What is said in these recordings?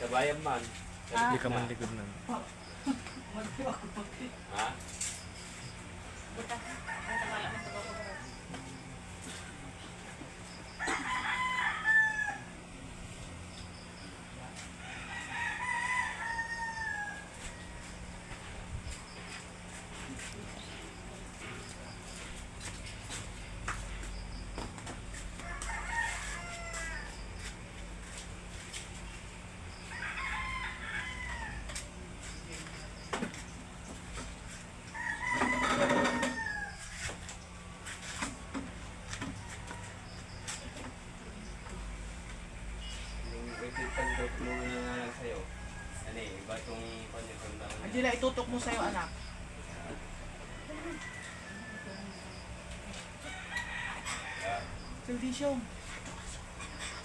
Sa bayan man. Hindi ka man likod na. Ha? Ipagdot mo na lang sa'yo. Ano eh, iba itong kanya-kanda. Angela, itutok mo sa'yo, anak. Sildisyo.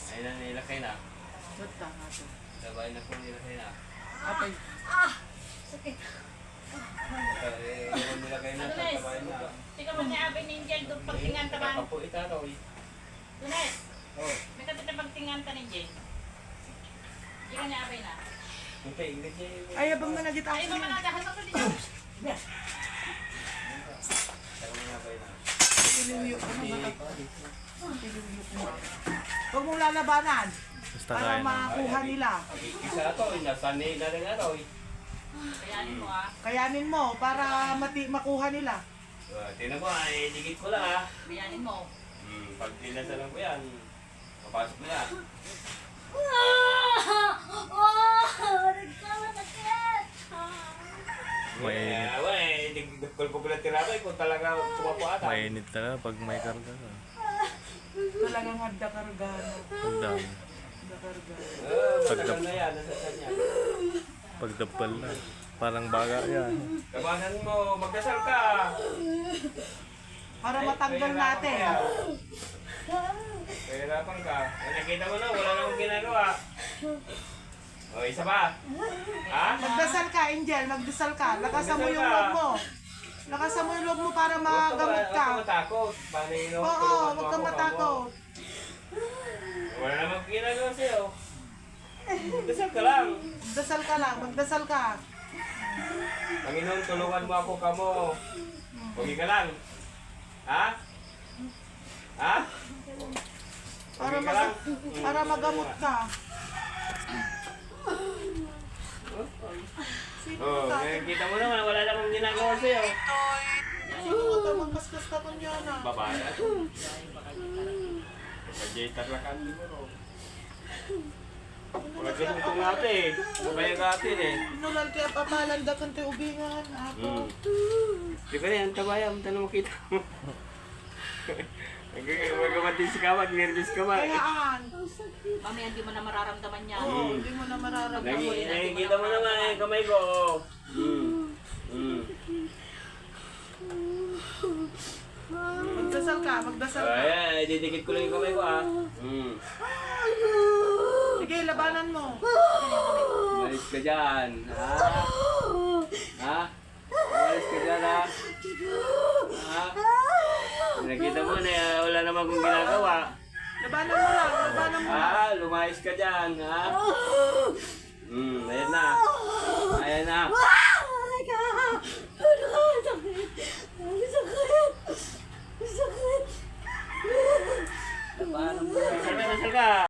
Ayun na, nilakay na. Ba't ka natin? Sabay na kung nilakay na. Apay. Sakit. Yung nilakay na, sabay na. Tika mo niya abay ni Angel doon pagtingan taman. Nakapo itaraw eh. Lunes, Oh. may kapita pagtingan ta ni Angel. Ika niya abay na. Ito, ingrid niya yung... Ay, abang na nagitaw Ay, siya. mama nadahan ako dito. Saka mga bay na. Tinuyok mo na. Tinuyok mo. Huwag mong lalabanan. Basta Para kaya na. makuha nila. Isa na to, nasanay na rin araw eh. Kayanin mo ah. Kayanin mo para makuha nila. Tingnan mo, ay digit ko lang ah. Kayanin mo. Pag tinasalan ko yan, papasok mo yan. Nagkakasakit. Mainit. Wala, pagkukulat tirabay kung talaga tumapo ata. Mainit talaga pag may karga ka. Talagang hadda kargano. Ang dami. Hadda kargano. Matagal na yan, nasa kanya. Pagdapal na. Parang baga yan. Kabanan mo, magdasal ka. Para matanggal natin. Kahirapan ka. Nakita mo na, wala namang ginagawa. O, isa pa. Ha? Magdasal ka, Angel. Magdasal ka. Lakasan mo yung loob mo. Lakasan mo yung loob mo para magamot Huwag ka ka. matakot. Paano yun? Oo, huwag kang matakot. Wala namang ginagawa sa'yo. Magdasal ka lang. Magdasal ka lang. Magdasal ka. Panginoon, tulungan mo ako kamo. Huwag ka lang. Ha? Ha? Para, Huwag ka lang. para magamot ka. Sino Oh, ka? kita mo naman, wala namang ginagawa sa'yo. Sino ka? Magkaskas ka kung yan ah. Babae na ito. Pag-jaytar lang ka siguro. Wala ka nito ng ate eh. Babaya ka ate eh. Nulal kaya papalanda kang te ubingan. Ako. Di ba yan, tabaya, ang tanong makita mo. Magkamatis ka, mag-nervous ka ba? Kayaan. Mami, hindi mo na mararamdaman niya. Oo, hindi mo na mararamdaman. Nakikita mo naman eh, kamay ko. Magdasal ka, magdasal ka. Ayan, didikit ko lang yung kamay ko ah. Sige, labanan mo. Malis ka dyan. Ha? Ha? Malis ka dyan ha? Ha? Nakita mo na wala naman kong ginagawa. Labanan mo lang, labanan mo lang. Ha? Lumayas ka dyan ha? Ayan na. Ayan na. Sakit. Sakit. Sakit. Nasal ka, nasal ka.